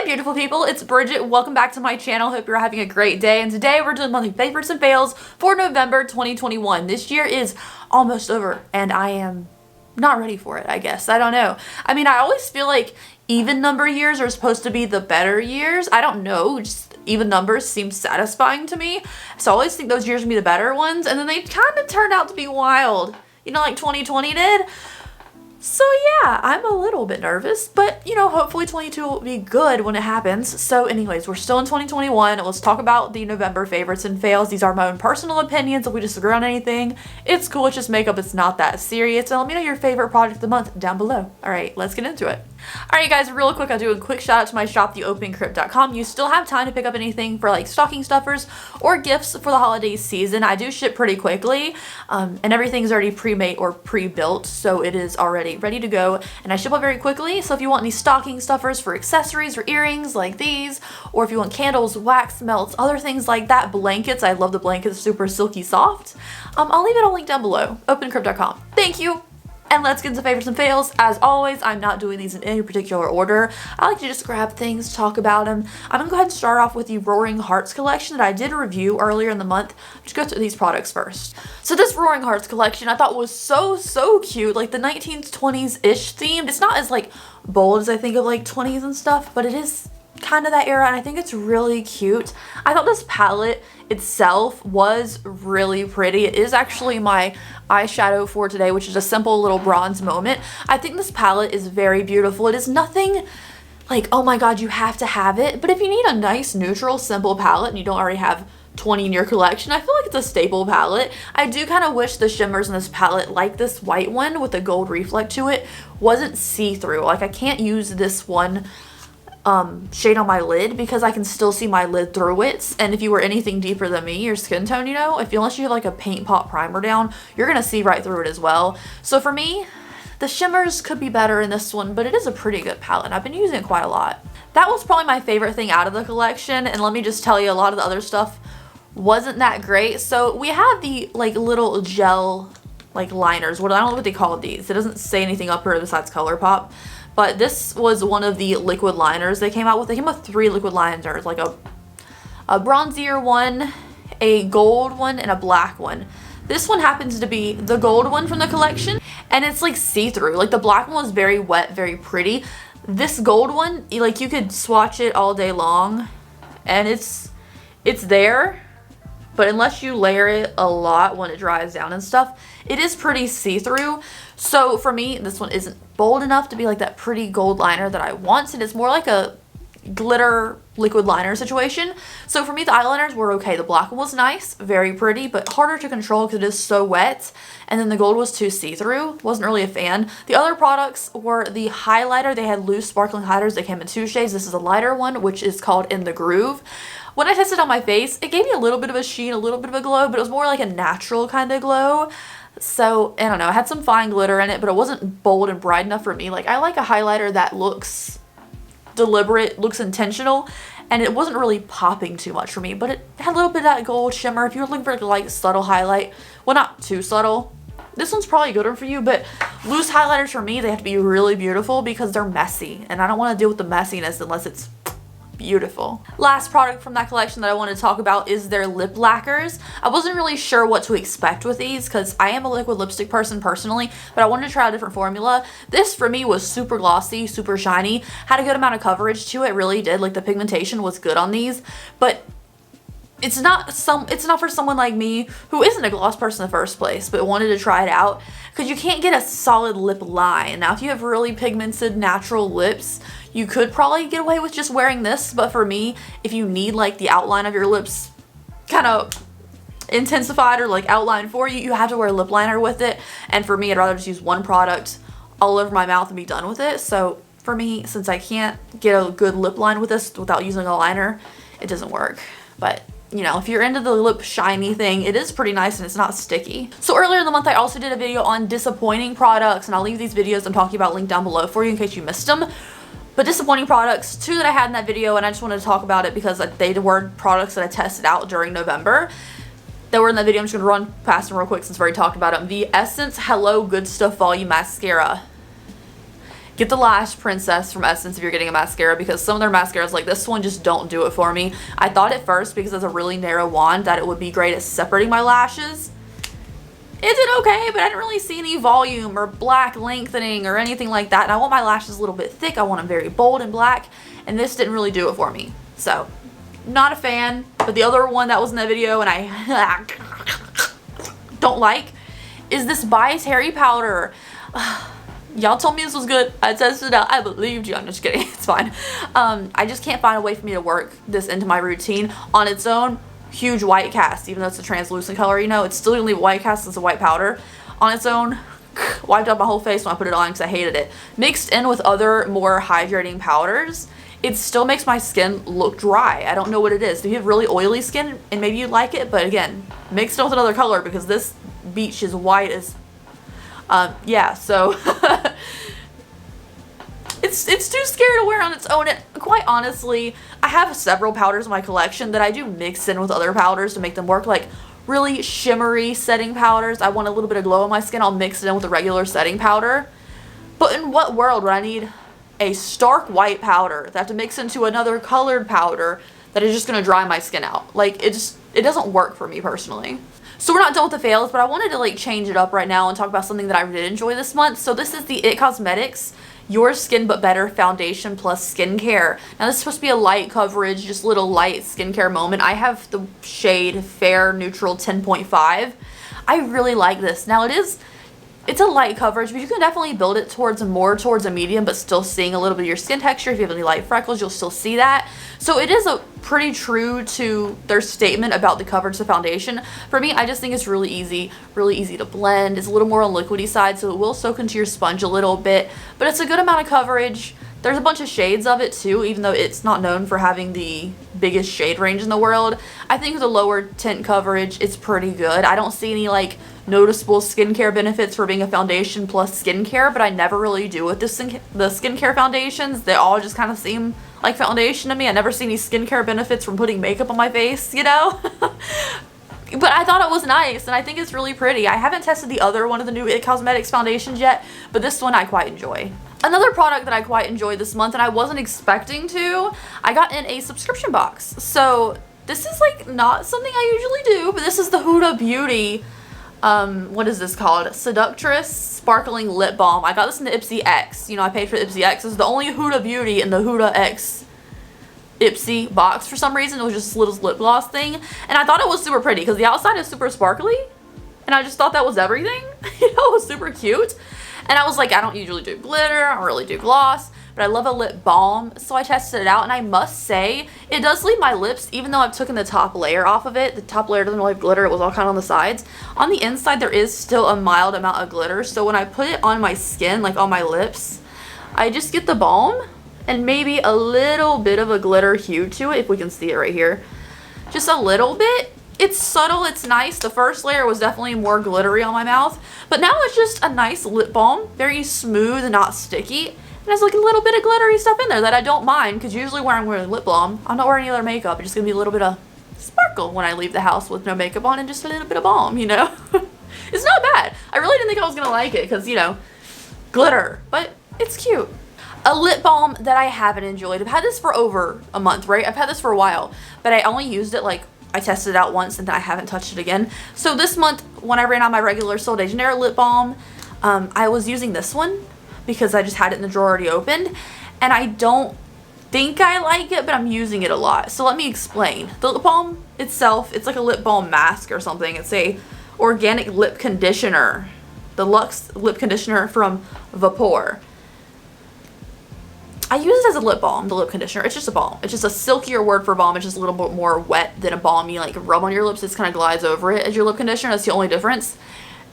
beautiful people, it's Bridget. Welcome back to my channel. Hope you're having a great day. And today we're doing monthly favorites and fails for November 2021. This year is almost over and I am not ready for it, I guess. I don't know. I mean, I always feel like even number years are supposed to be the better years. I don't know, just even numbers seem satisfying to me. So I always think those years will be the better ones, and then they kind of turned out to be wild. You know, like 2020 did. So yeah, I'm a little bit nervous, but you know, hopefully 22 will be good when it happens. So anyways, we're still in 2021. Let's talk about the November favorites and fails. These are my own personal opinions. If we disagree on anything, it's cool. It's just makeup. It's not that serious. And let me know your favorite product of the month down below. All right, let's get into it. All right, guys, real quick, I'll do a quick shout out to my shop, theopencrypt.com. You still have time to pick up anything for like stocking stuffers or gifts for the holiday season. I do ship pretty quickly, and everything's already pre-made or pre-built, so it is already ready to go, and I ship up very quickly. So if you want any stocking stuffers for accessories or earrings like these, or if you want candles, wax melts, other things like that, blankets, I love the blankets, super silky soft, I'll leave it a link down below, opencrypt.com. Thank you. And let's get into favorites and fails. As always, I'm not doing these in any particular order. I like to just grab things, talk about them. I'm gonna go ahead and start off with the Roaring Hearts collection that I did review earlier in the month. Just go through these products first. So this Roaring Hearts collection I thought was so cute, like the 1920s-ish themed. It's not as like bold as I think of like 20s and stuff, but it is kind of that era, and I think it's really cute. I thought this palette itself was really pretty. It is actually my eyeshadow for today, which is a simple little bronze moment. I think this palette is very beautiful. It is nothing like, oh my god, you have to have it, but if you need a nice neutral simple palette and you don't already have 20 in your collection, I feel like it's a staple palette. I do kind of wish the shimmers in this palette, like this white one with a gold reflect to it, wasn't see-through. Like I can't use this one shade on my lid because I can still see my lid through it, and if you were anything deeper than me, your skin tone, you know, unless you have like a paint pot primer down, you're gonna see right through it as well. So for me, the shimmers could be better in this one, but it is a pretty good palette and I've been using it quite a lot. That was probably my favorite thing out of the collection, and let me just tell you, a lot of the other stuff wasn't that great. So we have the like little gel like liners, I don't know what they call these. It doesn't say anything up here besides Colourpop. But this was one of the liquid liners they came out with. They came with 3 liquid liners, like a bronzier one, a gold one, and a black one. This one happens to be the gold one from the collection, and it's like see-through. Like the black one was very wet, very pretty. This gold one, like you could swatch it all day long, and it's there, but unless you layer it a lot when it dries down and stuff, it is pretty see-through. So for me, this one isn't bold enough to be like that pretty gold liner that I want, and it's more like a glitter liquid liner situation. So for me, the eyeliners were okay. The black one was nice, very pretty, but harder to control because it is so wet, and then the gold was too see-through. Wasn't really a fan. The other products were the highlighter. They had loose sparkling highlighters. They came in 2 shades. This is a lighter one, which is called In the Groove. When I tested it on my face, it gave me a little bit of a sheen, a little bit of a glow, but it was more like a natural kind of glow. So, I don't know, it had some fine glitter in it, but it wasn't bold and bright enough for me. Like, I like a highlighter that looks deliberate, looks intentional, and it wasn't really popping too much for me, but it had a little bit of that gold shimmer. If you're looking for like a light, subtle highlight, well, not too subtle, this one's probably a good one for you, but loose highlighters for me, they have to be really beautiful because they're messy, and I don't want to deal with the messiness unless it's beautiful. Last product from that collection that I want to talk about is their lip lacquers. I wasn't really sure what to expect with these because I am a liquid lipstick person personally, but I wanted to try a different formula. This for me was super glossy, super shiny, had a good amount of coverage to it, really did. Like the pigmentation was good on these, but it's not for someone like me who isn't a gloss person in the first place but wanted to try it out, because you can't get a solid lip line. Now if you have really pigmented natural lips, you could probably get away with just wearing this, but for me, if you need like the outline of your lips kind of intensified or like outlined for you, you have to wear a lip liner with it, and for me, I'd rather just use one product all over my mouth and be done with it. So for me, since I can't get a good lip line with this without using a liner, it doesn't work. But you know, if you're into the lip shiny thing, it is pretty nice and it's not sticky. So earlier in the month, I also did a video on disappointing products, and I'll leave these videos I'm talking about linked down below for you in case you missed them. But disappointing products, 2 that I had in that video, and I just wanted to talk about it because they were products that I tested out during November. That were in that video. I'm just going to run past them real quick since we already talked about them. The Essence Hello Good Stuff Volume Mascara. Get the Lash Princess from Essence if you're getting a mascara, because some of their mascaras like this one just don't do it for me. I thought at first, because it's a really narrow wand, that it would be great at separating my lashes. It did okay, but I didn't really see any volume or black lengthening or anything like that. And I want my lashes a little bit thick. I want them very bold and black, and this didn't really do it for me. So, not a fan. But the other one that was in that video and I don't like is this By Terry powder. Y'all told me this was good. I tested it out. I believed you. I'm just kidding. It's fine. I just can't find a way for me to work this into my routine on its own. Huge white cast, even though it's a translucent color, you know, it's still gonna leave white cast as a white powder on its own. Wiped up my whole face when I put it on because I hated it. Mixed in with other more hydrating powders, it still makes my skin look dry. I don't know what it is. If you have really oily skin, and maybe you'd like it, but again, mixed in with another color, because this beach is white as yeah, so it's too scary to wear on its own. And quite honestly, I have several powders in my collection that I do mix in with other powders to make them work, like really shimmery setting powders. I want a little bit of glow on my skin, I'll mix it in with a regular setting powder. But in what world would I need a stark white powder that I have to mix into another colored powder that is just going to dry my skin out? Like, it doesn't work for me personally. So we're not done with the fails, but I wanted to like change it up right now and talk about something that I did enjoy this month. So this is the IT Cosmetics Your Skin But Better Foundation Plus Skincare. Now this is supposed to be a light coverage, just little light skincare moment. I have the shade Fair Neutral 10.5. I really like this. Now it's a light coverage, but you can definitely build it towards a medium, but still seeing a little bit of your skin texture. If you have any light freckles, you'll still see that. So it is a pretty true to their statement about the coverage of the foundation. For me, I just think it's really easy to blend. It's a little more on liquidy side, so it will soak into your sponge a little bit, but it's a good amount of coverage. There's a bunch of shades of it too, even though it's not known for having the biggest shade range in the world. I think with a lower tint coverage, it's pretty good. I don't see any like noticeable skincare benefits for being a foundation plus skincare, but I never really do with the skincare foundations. They all just kind of seem like foundation to me. I never see any skincare benefits from putting makeup on my face, you know? But I thought it was nice, and I think it's really pretty. I haven't tested the other one of the new IT Cosmetics foundations yet, but this one I quite enjoy. Another product that I quite enjoyed this month, and I wasn't expecting to, I got in a subscription box. So this is like not something I usually do, but this is the Huda Beauty, what is this called? Seductress Sparkling Lip Balm. I got this in the Ipsy X. You know, I paid for the Ipsy X. This is the only Huda Beauty in the Huda X Ipsy box for some reason. It was just this little lip gloss thing, and I thought it was super pretty because the outside is super sparkly, and I just thought that was everything. You know, it was super cute. And I was like, I don't usually do glitter, I don't really do gloss, but I love a lip balm, so I tested it out, and I must say, it does leave my lips, even though I've taken the top layer off of it, the top layer doesn't really have glitter, it was all kind of on the sides. On the inside, there is still a mild amount of glitter, so when I put it on my skin, like on my lips, I just get the balm, and maybe a little bit of a glitter hue to it, if we can see it right here. Just a little bit. It's subtle, it's nice. The first layer was definitely more glittery on my mouth, but now it's just a nice lip balm, very smooth and not sticky, and has like a little bit of glittery stuff in there that I don't mind, because usually when I'm wearing lip balm, I'm not wearing any other makeup. It's just gonna be a little bit of sparkle when I leave the house with no makeup on and just a little bit of balm, you know? It's not bad. I really didn't think I was gonna like it because, you know, glitter, but it's cute. A lip balm that I haven't enjoyed. I've had this for over a month, right? I've had this for a while, but I only used it like, I tested it out once and then I haven't touched it again. So this month, when I ran out my regular Sol de Janeiro lip balm, I was using this one because I just had it in the drawer already opened, and I don't think I like it, but I'm using it a lot. So let me explain. The lip balm itself, it's like a lip balm mask or something. It's a organic lip conditioner, the Luxe lip conditioner from Vapour. I use it as a lip balm, the lip conditioner. It's just a balm. It's just a silkier word for balm. It's just a little bit more wet than a balm you like rub on your lips. It kind of glides over it as your lip conditioner. That's the only difference.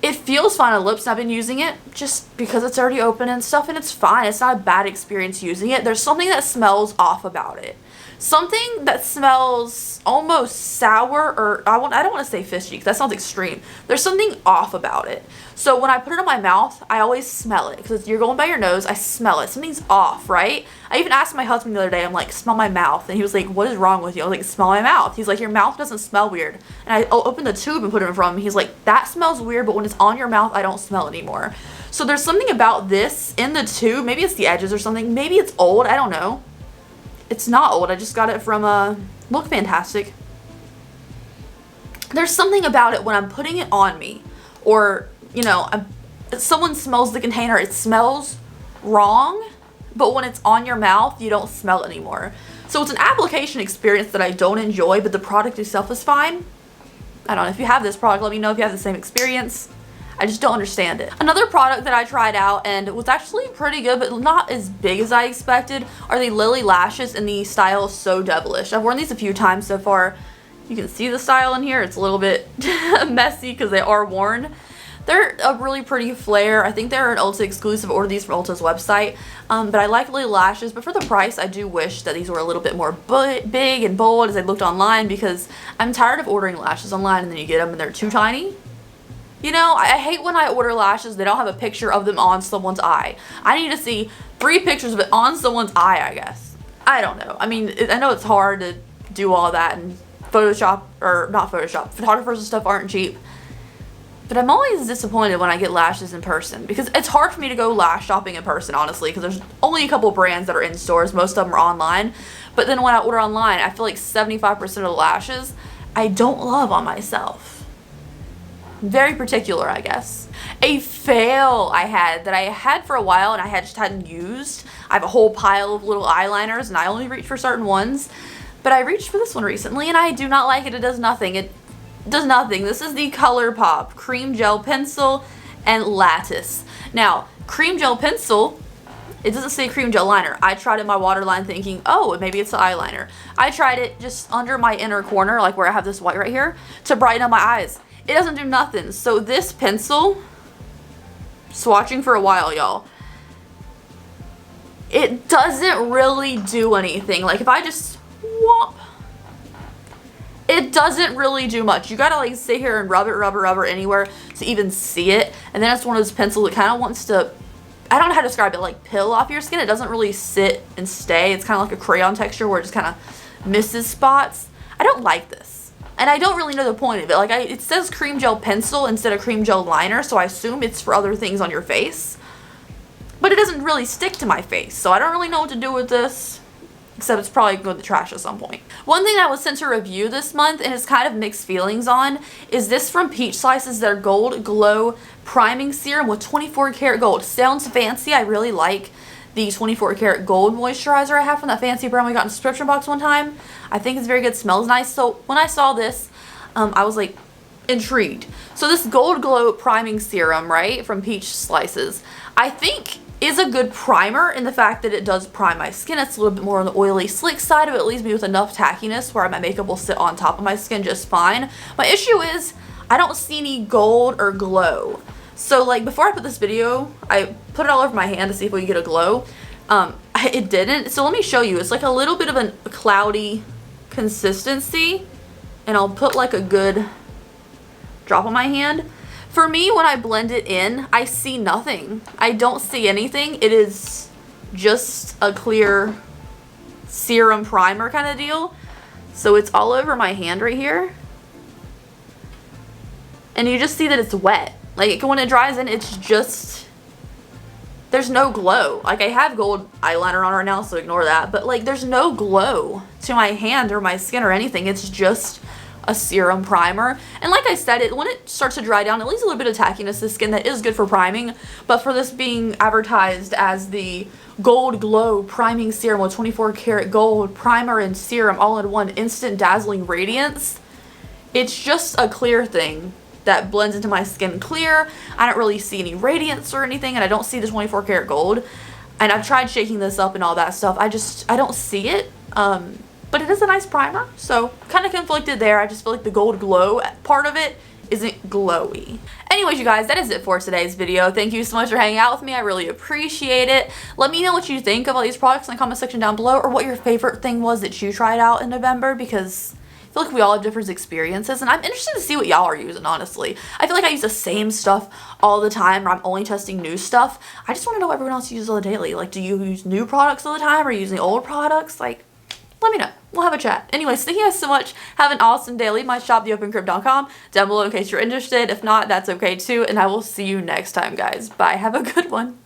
It feels fine on lips, and I've been using it just because it's already open and stuff, and it's fine. It's not a bad experience using it. There's something that smells off about it. Something that smells almost sour, or I don't want to say fishy because that sounds extreme. There's something off about it. So when I put it on my mouth, I always smell it because you're going by your nose. I smell it. Something's off, right? I even asked my husband the other day, I'm like, smell my mouth. And he was like, what is wrong with you? I was like, smell my mouth. He's like, your mouth doesn't smell weird. And I opened the tube and put it in front of him. He's like, that smells weird, but when it's on your mouth, I don't smell it anymore. So there's something about this in the tube. Maybe it's the edges or something. Maybe it's old. I don't know. It's not old. I just got it from Look Fantastic. There's something about it when I'm putting it on me, or, you know, someone smells the container, it smells wrong, but when it's on your mouth, you don't smell it anymore. So it's an application experience that I don't enjoy, but the product itself is fine. I don't know. If you have this product, let me know if you have the same experience. I just don't understand it. Another product that I tried out and was actually pretty good, but not as big as I expected, are the Lilly Lashes in the style So Devilish. I've worn these a few times so far. You can see the style in here. It's a little bit messy because they are worn. They're a really pretty flare. I think they're an Ulta exclusive. Order these from Ulta's website. But I like Lilly Lashes, but for the price, I do wish that these were a little bit more big and bold as I looked online, because I'm tired of ordering lashes online and then you get them and they're too tiny. You know, I hate when I order lashes, they don't have a picture of them on someone's eye. I need to see 3 pictures of it on someone's eye, I guess. I don't know. I mean, I know it's hard to do all that, and Photoshop, or not Photoshop, photographers and stuff aren't cheap. But I'm always disappointed when I get lashes in person, because it's hard for me to go lash shopping in person, honestly, because there's only a couple brands that are in stores. Most of them are online. But then when I order online, I feel like 75% of the lashes I don't love on myself. Very particular, I guess. A fail I had for a while and I just hadn't used. I have a whole pile of little eyeliners and I only reach for certain ones. But I reached for this one recently and I do not like it. It does nothing. It does nothing. This is the Colourpop Cream Gel Pencil and Lattice. Now, Cream Gel Pencil, it doesn't say Cream Gel Liner. I tried it in my waterline thinking, oh, maybe it's the eyeliner. I tried it just under my inner corner, like where I have this white right here, to brighten up my eyes. It doesn't do nothing. So this pencil, swatching for a while, y'all, it doesn't really do anything. Like if I just whomp, it doesn't really do much. You gotta like sit here and rub it anywhere to even see it. And then it's one of those pencils that kind of wants to, I don't know how to describe it, like peel off your skin. It doesn't really sit and stay. It's kind of like a crayon texture where it just kind of misses spots. I don't like this. And I don't really know the point of it. Like it says Cream Gel Pencil instead of Cream Gel Liner, so I assume it's for other things on your face. But it doesn't really stick to my face, so I don't really know what to do with this, except it's probably going to go in the trash at some point. One thing that was sent to review this month, and it's kind of mixed feelings on, is this from Peach Slices, their Gold Glow Priming Serum with 24 karat gold. Sounds fancy. I really like the 24 karat gold moisturizer I have from that fancy brand we got in a subscription box one time. I think it's very good. Smells nice. So when I saw this, I was like intrigued. So this Gold Glow Priming Serum, right, from Peach Slices, I think is a good primer in the fact that it does prime my skin. It's a little bit more on the oily, slick side of it. It leaves me with enough tackiness where my makeup will sit on top of my skin just fine. My issue is I don't see any gold or glow. So like before I put this video, I put it all over my hand to see if we could get a glow. It didn't. So let me show you. It's like a little bit of a cloudy consistency. And I'll put like a good drop on my hand. For me, when I blend it in, I see nothing. I don't see anything. It is just a clear serum primer kind of deal. So it's all over my hand right here. And you just see that it's wet. Like when it dries in, it's just, there's no glow. Like I have gold eyeliner on right now, so ignore that. But like there's no glow to my hand or my skin or anything. It's just a serum primer. And like I said, when it starts to dry down, it leaves a little bit of tackiness to the skin that is good for priming. But for this being advertised as the Gold Glow Priming Serum with 24 karat gold primer and serum all in one, instant dazzling radiance, it's just a clear thing that blends into my skin clear. I don't really see any radiance or anything, and I don't see the 24 karat gold. And I've tried shaking this up and all that stuff. I don't see it. But it is a nice primer, so kind of conflicted there. I just feel like the gold glow part of it isn't glowy. Anyways, you guys, that is it for today's video. Thank you so much for hanging out with me. I really appreciate it. Let me know what you think of all these products in the comment section down below, or what your favorite thing was that you tried out in November, because I feel like we all have different experiences, and I'm interested to see what y'all are using, honestly. I feel like I use the same stuff all the time, or I'm only testing new stuff. I just want to know what everyone else uses on the daily. Like, do you use new products all the time, or are you using old products? Like, let me know. We'll have a chat. Anyways, thank you guys so much. Have an awesome day. Leave my shop, theopencript.com, down below in case you're interested. If not, that's okay too. And I will see you next time, guys. Bye. Have a good one.